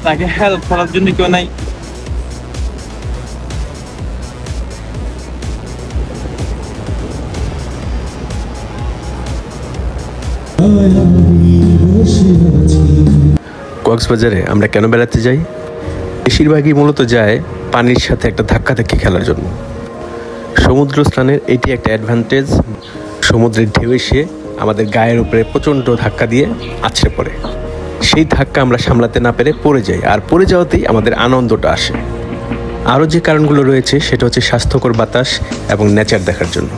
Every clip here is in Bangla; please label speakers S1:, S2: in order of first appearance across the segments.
S1: তাকে হেল্প করার জন্য কেউ নাই।
S2: কক্সবাজারে আমরা কেন বেড়াতে যাই? বেশিরভাগই মূলত যায় পানির সাথে একটা ধাক্কাধাক্কি খেলার জন্য। সমুদ্র স্নানের এটি একটা অ্যাডভান্টেজ। সমুদ্রের ঢেউ এসে আমাদের গায়ের উপরে প্রচণ্ড ধাক্কা দিয়ে আছড়ে পড়ে। সেই ধাক্কা আমরা সামলাতে না পেরে পড়ে যাই, আর পড়ে যাওয়াতেই আমাদের আনন্দটা আসে। আরও যে কারণগুলো রয়েছে সেটা হচ্ছে স্বাস্থ্যকর বাতাস এবং নেচার দেখার জন্য।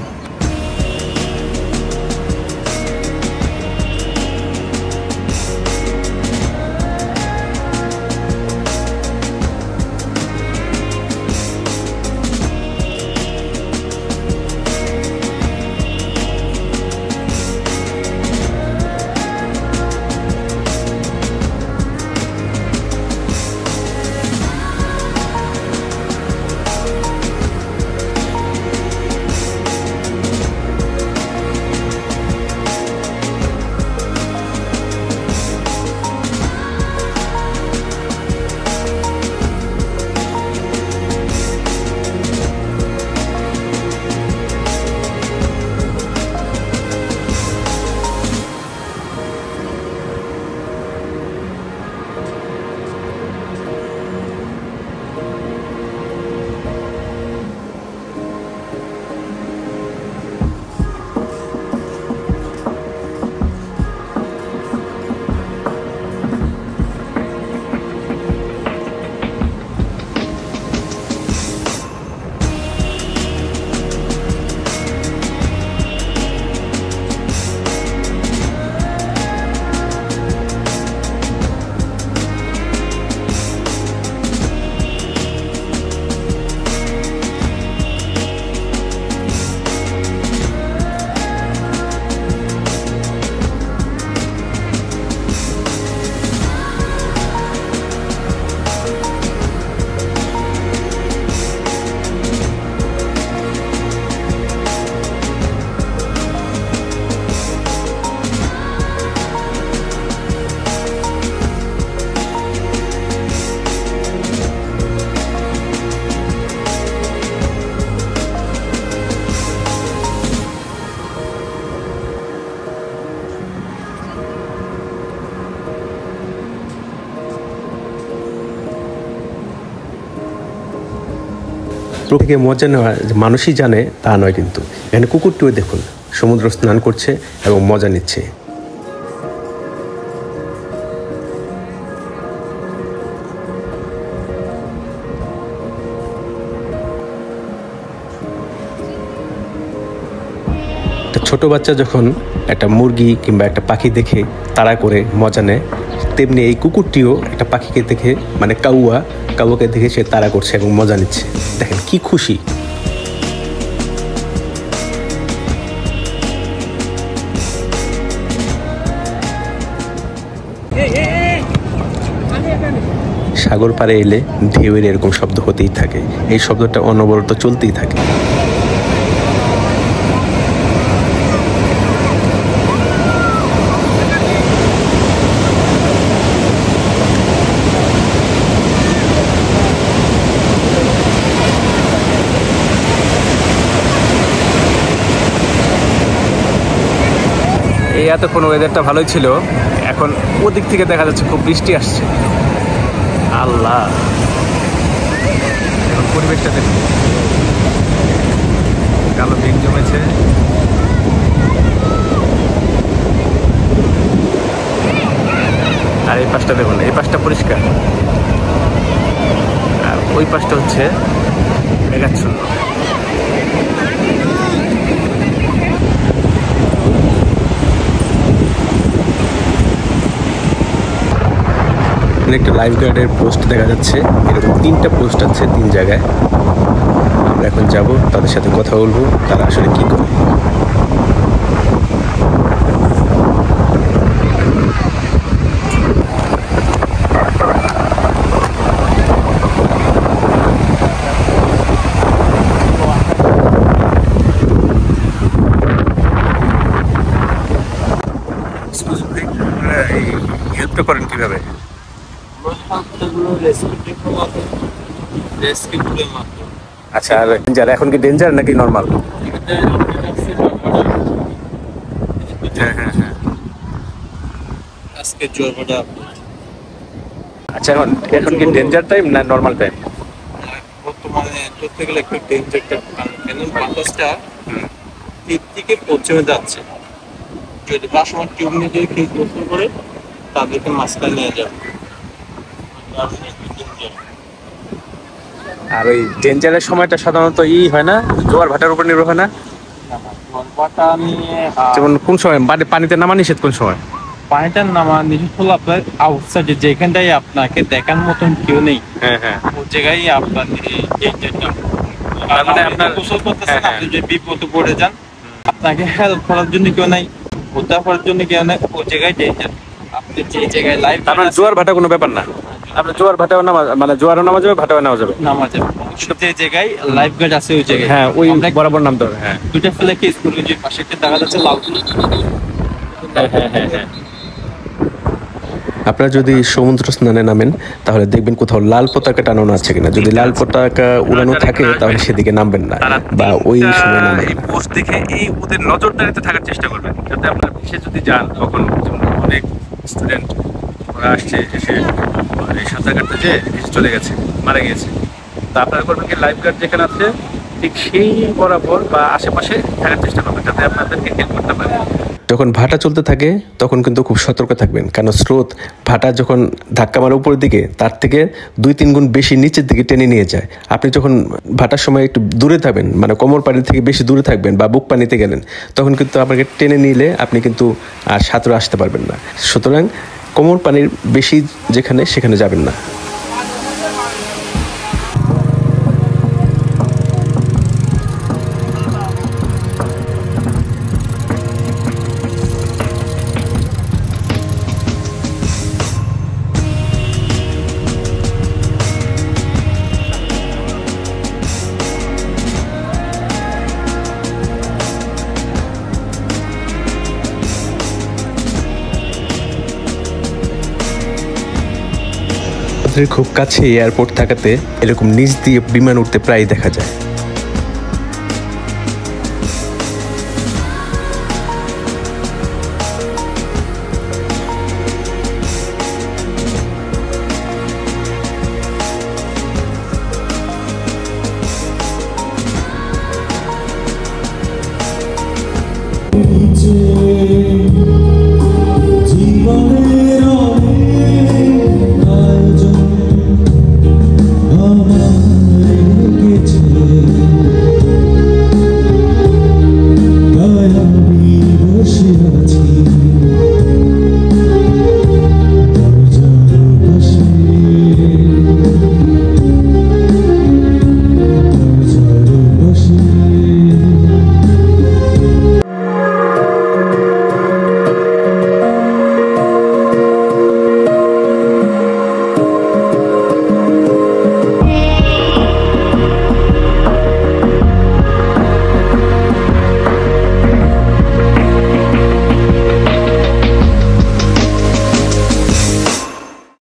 S2: প্রকৃতিকে মজা নেওয়া মানুষই জানে তা নয়, কিন্তু এখানে কুকুরটিও দেখুন সমুদ্র স্নান করছে এবং মজা নিচ্ছে। ছোট বাচ্চা যখন একটা মুরগি কিংবা একটা পাখি দেখে তাড়া করে মজা নেয়, তেমনি এই কুকুরটিও একটা পাখিকে দেখে, মানে কাউকে দেখে সে তাড়া করছে এবং মজা নিচ্ছে। দেখেন কি খুশি। সাগর পাড়ে এলে ঢেউয়ের এরকম শব্দ হতেই থাকে, এই শব্দটা অনবরত চলতেই থাকে।
S1: এই এতক্ষণ ওয়েদারটা ভালোই ছিল, এখন ওদিক থেকে দেখা যাচ্ছে খুব বৃষ্টি আসছে। আল্লাহ, এখন পরিবেশটা দেখুন, কালো মেঘ জমেছে। আর এই পাশটা দেখুন, এই পাশটা পরিষ্কার, আর ওই পাশটা হচ্ছে মেঘাচ্ছন্ন।
S2: একটা লাইফ গার্ডের পোস্ট দেখা যাচ্ছে, এরকম 3টা পোস্ট আছে 3 জায়গায়। আমরা এখন যাব, তাদের সাথে কথা বলবো তারা আসলে কি করে। হেল্পটা করেন কিভাবে?
S1: আচ্ছা, আর ডেঞ্জার এখন কি ডেঞ্জার নাকি নর্মাল? হ্যাঁ হ্যাঁ হ্যাঁ।
S3: আজকে জোয়ার ভাটা
S1: আচ্ছা, এখন এখন কি ডেঞ্জার টাইম না নর্মাল টাইম?
S3: বর্তমানে ধরতে গেলে একটু ডেঞ্জার টাইম, কেন বাতাসটা তীর থেকে পশ্চিমে যাচ্ছে। যদি বাসমত টিউব নিয়ে যদি কেউ গোসল করে তাদেরকে মাঝখানে নিয়ে যাবে।
S1: আর ওই ডেঞ্জারের সময়টা সাধারণত হয় না, জোয়ার ভাটার উপর নির্ভর হয় না?
S3: জোয়ার ভাটা নিয়ে
S1: যেমন কোন সময় পানিতে নামা নিষেধ, কোন সময়?
S3: পানিটা নামা নিষেধ হলো আপনার আউটসাইডে, যেখানটাই আপনাকে দেখার মতন কেউ নেই,
S1: হ্যাঁ হ্যাঁ।
S3: ওই জায়গায় আপনার ডেঞ্জারটা।
S1: তার মানে আপনার
S3: গোসল করতেছেন,
S1: হ্যাঁ,
S3: আপনি যদি বিপদে পড়ে যান, আপনাকে হেল্প করার জন্য কেউ নাই, উদ্ধার করার জন্য কেউ নাই, ওই জায়গায় ডেঞ্জার। আপনি যে জায়গায় লাইভ
S1: তার মানে জোয়ার ভাটা কোনো ব্যাপার না, আপনার জোয়ার ভাটাও নামা, মানে জোয়ারও নামা যাবে, ভাটাও নামা যাবে।
S3: নামা যাবে, যে জায়গায় লাইফ গার্ড আছে ওই জায়গায়।
S1: হ্যাঁ, ওই
S3: আমরা
S1: বরাবর নামতে হবে। হ্যাঁ
S3: দুইটা ফেলে কি স্কুলের যে পাশে একটা দেখা যাচ্ছে লাল।
S1: হ্যাঁ হ্যাঁ হ্যাঁ হ্যাঁ।
S2: আপনারা যদি সমুদ্র স্নানে নামেন তাহলে দেখবেন কোথাও লাল পতাকা টানানো আছে কিনা। যদি লাল পতাকা উড়ানো থাকে তাহলে সেদিকে নামবেন না, বা ওই সময় নামবেন
S1: এই
S2: না।
S1: পোস্ট দেখে এই ওদের নজরদারিতে থাকার চেষ্টা করবেন, যাতে আপনার ভেসে যদি যান, তখন যেমন অনেক স্টুডেন্ট ওরা আসছে, এসে এই সাঁতার কাটতে যেয়ে এসে চলে গেছে, মারা গিয়েছে। তা আপনারা করবেন কি, লাইফ গার্ড যেখানে আছে ঠিক সেই বরাবর বা আশেপাশে থাকার চেষ্টা করবেন, যাতে আপনাদেরকে হেল্প করতে পারে।
S2: যখন ভাটা চলতে থাকে তখন কিন্তু খুব সতর্ক থাকবেন, কারণ স্রোত ভাটা যখন ধাক্কা মারে উপরের দিকে, তার থেকে 2-3 গুণ বেশি নিচের দিকে টেনে নিয়ে যায়। আপনি যখন ভাটার সময় একটু দূরে থাকবেন, মানে কোমর পানি থেকে বেশি দূরে থাকবেন বা বুক পানিতে গেলেন, তখন কিন্তু আপনাকে টেনে নিলে আপনি কিন্তু আর সাঁতরে আসতে পারবেন না। সুতরাং কোমর পানির বেশি যেখানে, সেখানে যাবেন না। খুব কাছে এয়ারপোর্ট থাকাতে এরকম নিচ দিয়ে বিমান উঠতে প্রায় দেখা যায়।